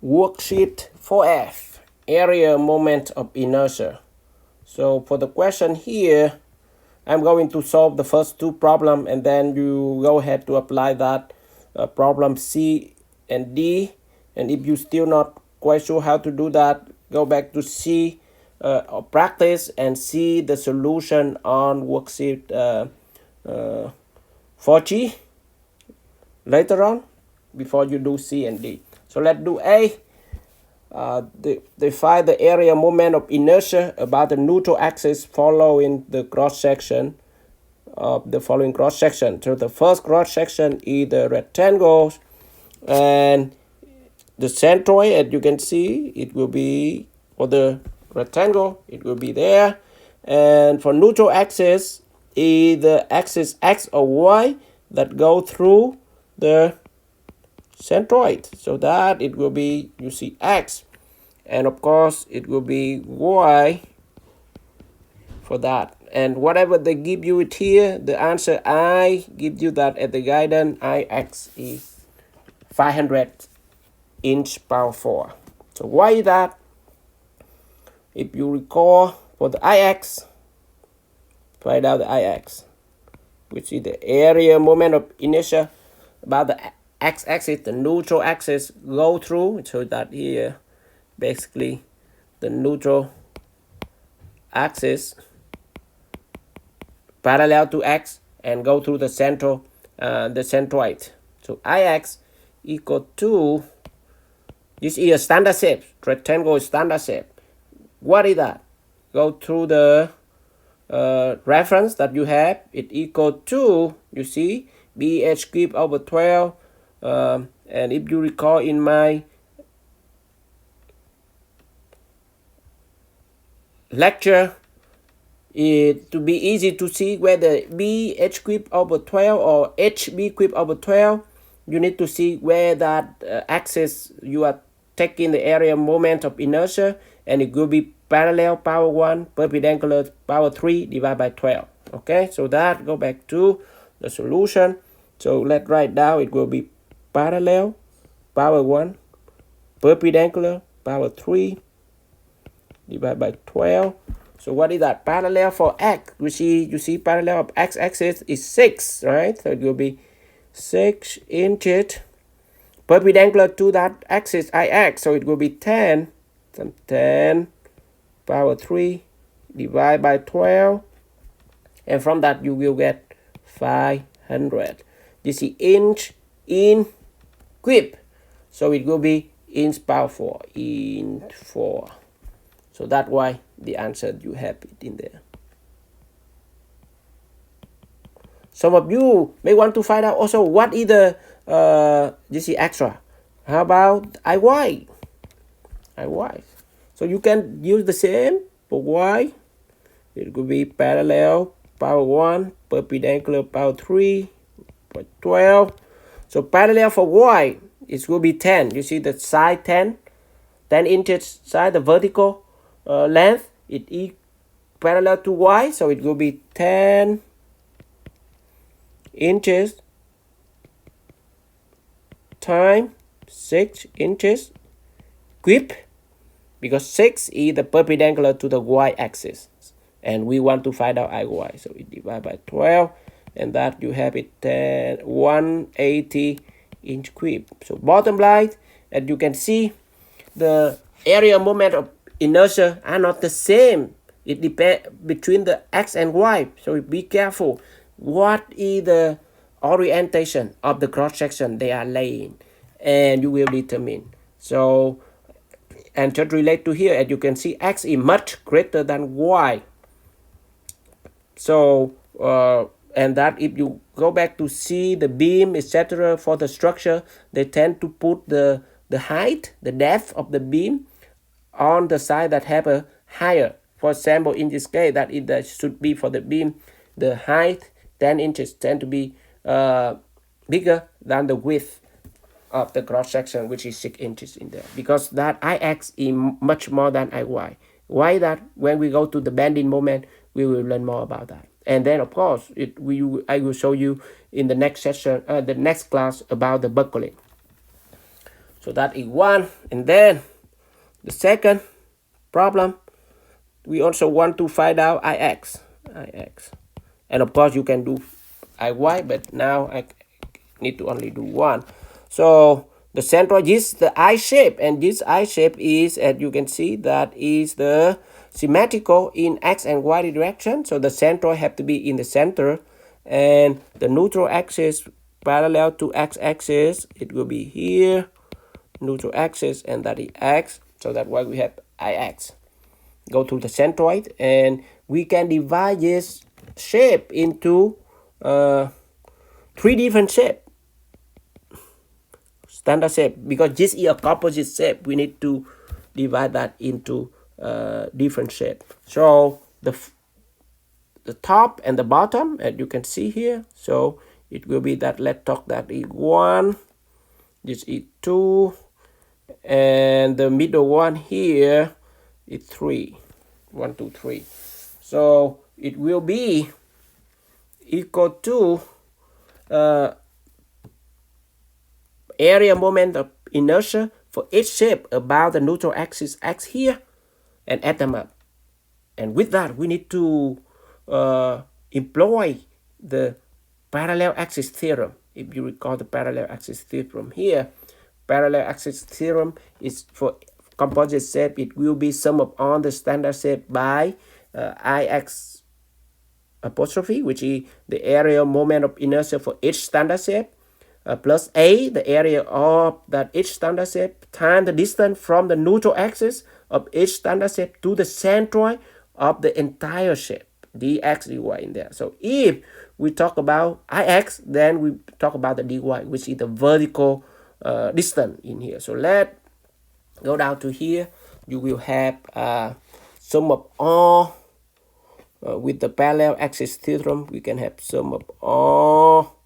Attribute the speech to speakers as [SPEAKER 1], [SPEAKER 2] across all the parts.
[SPEAKER 1] Worksheet 4F, area moment of inertia. So for the question here, I'm going to solve the first two problems and then you go ahead to apply that problem C and D. And if you still not quite sure how to do that, go back to C or practice and see the solution on worksheet 4G later on before you do C and D. So let's do A. They find the area moment of inertia about the neutral axis following the cross section of the following cross section. So the first cross section is the rectangle, and the centroid, as you can see, it will be for the rectangle, it will be there. And for neutral axis is the axis X or Y that go through the centroid, so that it will be, you see, X, and of course it will be Y for that. And whatever they give you it here, the answer I give you that at the guidance, Ix is 500 inch power 4. So why is that? If you recall, for the Ix, find out the Ix, which is the area moment of inertia about the x-axis, the neutral axis go through, so that here basically the neutral axis parallel to x and go through the centroid. So Ix equal to, this is a standard shape, rectangle is standard shape. What is that? Go through the reference that you have, it equal to, you see, BH cubed over 12. And if you recall in my lecture, to be easy to see whether BH cubed over 12 or HB cubed over 12, you need to see where that axis you are taking the area moment of inertia, and it will be parallel power 1, perpendicular power 3 divided by 12. Okay, so that go back to the solution. So let's write down, it will be parallel power 1, perpendicular power 3 divided by 12. So what is that? Parallel for x, you see parallel of x-axis is 6, right? So it will be 6 inches. Perpendicular to that axis Ix, so it will be 10. 10 power 3 divided by 12. And from that you will get 500. This is inch in cube, so it will be inch power 4, inch 4. So that's why the answer you have it in there. Some of you may want to find out also what is the this is extra. How about Iy? So you can use the same for y. It could be parallel power 1, perpendicular power 3 by 12. So parallel for y, it will be 10. You see the side 10 inches side, the vertical length, it is parallel to y, so it will be 10 inches times 6 inches cube, because 6 is the perpendicular to the y-axis, and we want to find out Iy, so it divided by 12, and that you have it 180 inch cube. So bottom line, and you can see the area moment of inertia are not the same. It depends between the x and y, so be careful what is the orientation of the cross section they are laying, and you will determine. So, and just relate to here, as you can see, x is much greater than y. So and that if you go back to see the beam, etc., for the structure, they tend to put the height, the depth of the beam on the side that have a higher. For example, in this case, that it should be for the beam, the height 10 inches tend to be bigger than the width of the cross section, which is 6 inches in there, because that Ix is much more than Iy. Why that? When we go to the bending moment, we will learn more about that. And then of course I will show you in the next session, the next class, about the buckling. So So that is one. And then the second problem, we also want to find out ix. And of course you can do iy, but now I need to only do one. So the centroid is the I shape, and this I shape is, as you can see, that is the symmetrical in x and y direction. So the centroid have to be in the center, and the neutral axis parallel to x-axis, it will be here, neutral axis, and that is x. So that's why we have ix. Go to the centroid, and we can divide this shape into three different shapes. Standard shape, because this is a composite shape, we need to divide that into different shape. So the top and the bottom, as you can see here, so it will be that, let's talk that is 1, this is 2, and the middle one here is 3. 1, 2, 3. So it will be equal to area moment of inertia for each shape about the neutral axis x here, and add them up. And with that, we need to employ the parallel axis theorem. If you recall the parallel axis theorem here, parallel axis theorem is for composite shape, it will be sum of all the standard shape by ix apostrophe, which is the area moment of inertia for each standard shape, plus a, the area of that each standard shape, times the distance from the neutral axis of each standard shape to the centroid of the entire shape, dx dy in there. So if we talk about ix, then we talk about the dy, which is the vertical distance in here. So let's go down to here. You will have sum of all, with the parallel axis theorem, we can have sum of all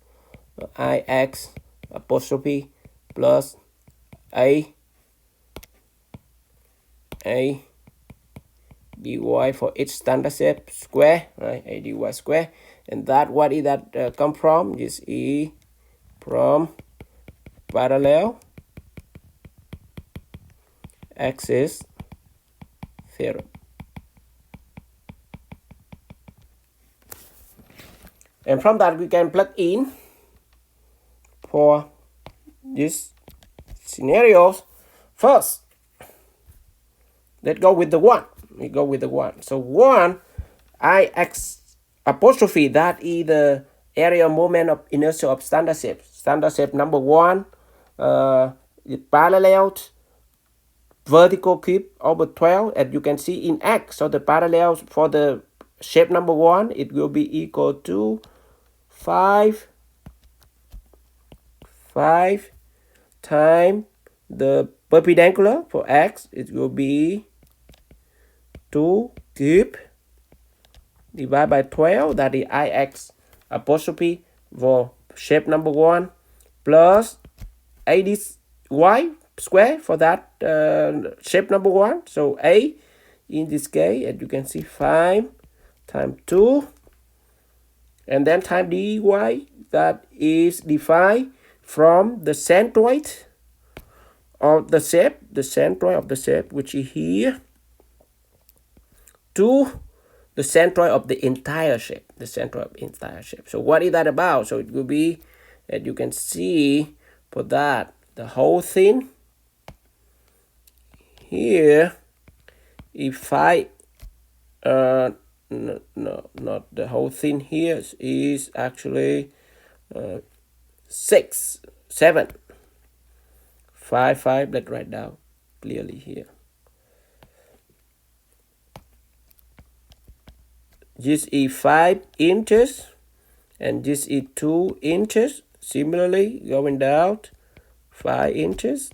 [SPEAKER 1] ix apostrophe plus a dy for each standard shape square, right? A dy square, and that, what is that come from? This is from parallel axis theorem. And from that we can plug in for these scenarios. First, let's go with the one. We go with the one. So 1 ix apostrophe, that is the area moment of inertia of standard shape. Standard shape number 1 is parallel vertical cube over 12, as you can see in x. So the parallel for the shape number 1, it will be equal to 5 times the perpendicular for x, it will be 2 cube divided by 12, that is ix apostrophe for shape number 1, plus a y square for that shape number 1. So a in this case, as you can see, 5 times 2, and then time dy, that is defined from the centroid of the shape, which is here, to the centroid of the entire shape, So what is that about? So it will be, as you can see, for that, the whole thing here, if I no, not the whole thing here, is actually 6, 7, 5, 5. Let's write down clearly here. This is 5 inches, and this is 2 inches. Similarly, going down 5 inches,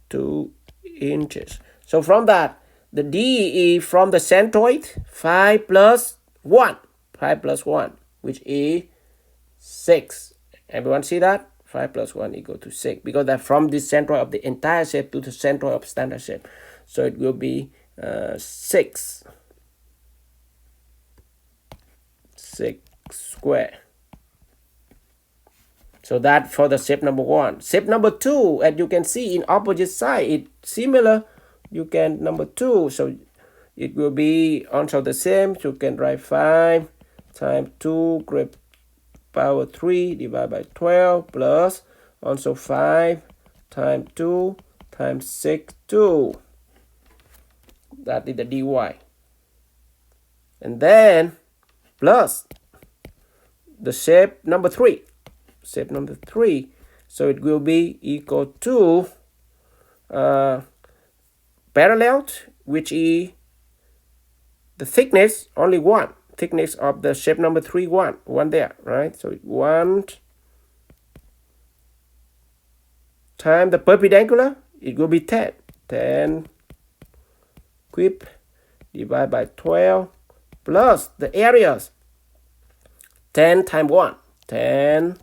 [SPEAKER 1] 2 inches. So from that, the d is from the centroid, 5 plus 1, which is 6. Everyone see that? 5 plus 1 equal to 6, because that from the centroid of the entire shape to the centroid of standard shape. So it will be 6 square. So that for the shape number 1. Shape number 2, as you can see in opposite side, it's similar. You can number 2, so it will be also the same. So you can write 5 times 2 great power 3 divided by 12 plus also 5 times 2 times 6 2. That is the dy. And then plus the shape number 3. Shape number 3. So it will be equal to parallel, which is the thickness, only 1. Thickness of the shape number 3, 1 there, right? So 1 times the perpendicular, it will be 10. 10 cube divided by 12 plus the areas. 10 times 1. 10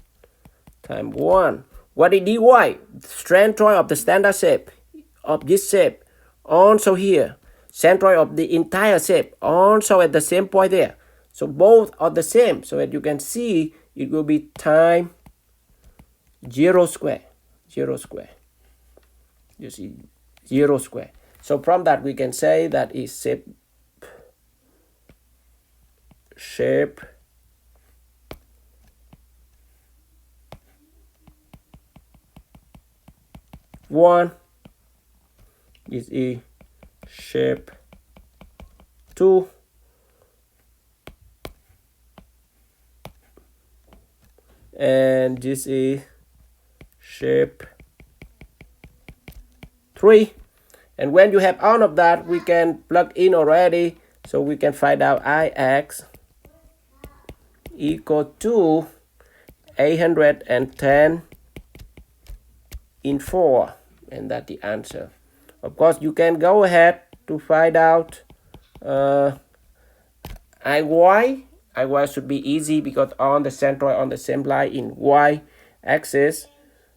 [SPEAKER 1] times 1. What is dy? Centroid of the standard shape of this shape. Also here. Centroid of the entire shape. Also at the same point there. So both are the same. So as you can see, it will be time 0 square. 0 square. You see, 0 square. So from that we can say that is shape 1 is a shape 2 and this is shape 3. And when you have all of that, we can plug in already, so we can find out Ix equal to 810 in 4, and that's the answer. Of course, you can go ahead to find out Iy. Iy should be easy because on the centroid on the same line in y axis,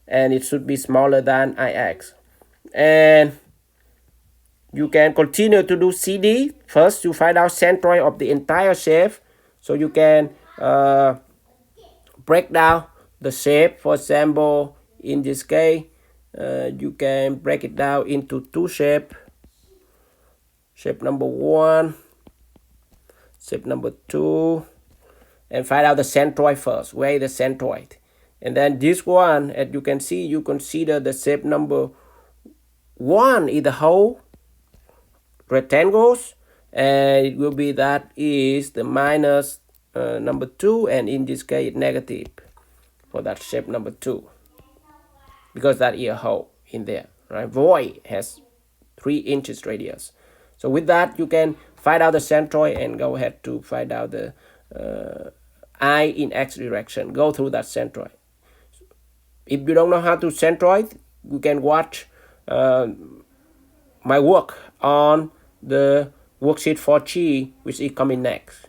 [SPEAKER 1] and it should be smaller than Ix. And you can continue to do CD. First, you find out centroid of the entire shape. So you can break down the shape. For example, in this case, you can break it down into 2 shapes. Shape number 1, shape number 2, and find out the centroid first. Where is the centroid? And then this one, as you can see, you consider the shape number 1 is the whole rectangles, and it will be that is the minus number 2, and in this case negative for that shape number 2, because that is a hole in there, right? Void has 3 inches radius. So with that, you can find out the centroid and go ahead to find out the I in x direction. Go through that centroid. If you don't know how to centroid, you can watch my work on the worksheet 4G, which is coming next.